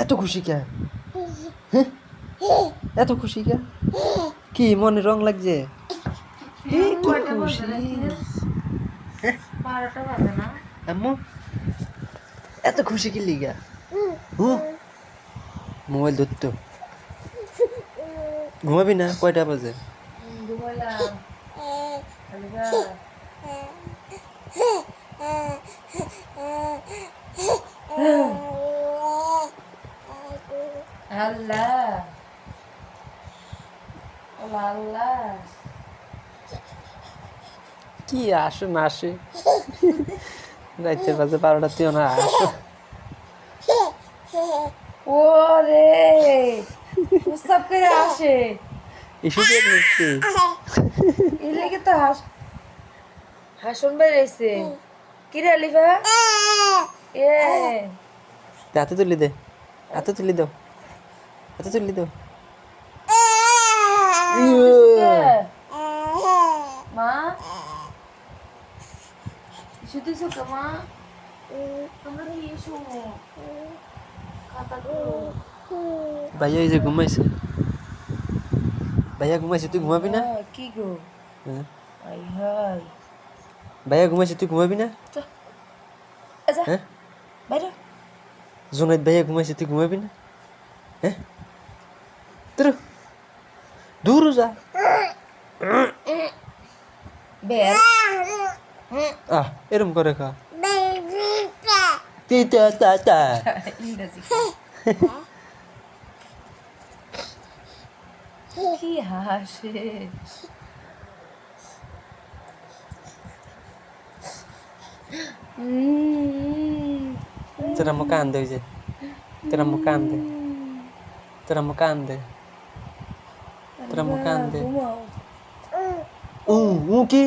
এত খুশি কে? হ্যাঁ, এত খুশি কে? কি মনে রং লাগছে? খুশি আম্মু, এত খুশি কি লিগা? মোবাইল ধরতো ঘুমাবি না? কয়টা বাজে? আল্লাহ আল্লাহ কি আসো না আসে রাইতে বাজে 12টা তুই না আসো। ওরে প্রস্তাব করে আসে এসে দিয়ে দিচ্ছি এই লেগে তো হাসন বেড়েছে কি রে আলিফা এ হাতে তুলি দে, হাতে তুলি দাও, হাতে তুলি দাও। মা শুধু সুখে মা তোমরা কি এসো ভাইয়া এই যে ঘুমাইছে, ভাইয়া ঘুমাইছে তুই ঘুমাবি না? কি গো হ্যাঁ। আই হাই ভাইয়া ঘুমাইছে তুই ঘুমাবি না? আচ্ছা হ্যাঁ, বাইরে জোনাইদ ভাইয়া ঘুমাইছে তুই ঘুমাবি না? হ্যাঁ, তোর দূর যা। বের আহ এরম করে খা তিতা তাতা ইংরেজি কি হাসে তোরা মুখ কান দে যে, তোরা মুখ কান দে, তোরা মুখ কান দে, তোরা মুখ কান দে। ঘুমাও উ কি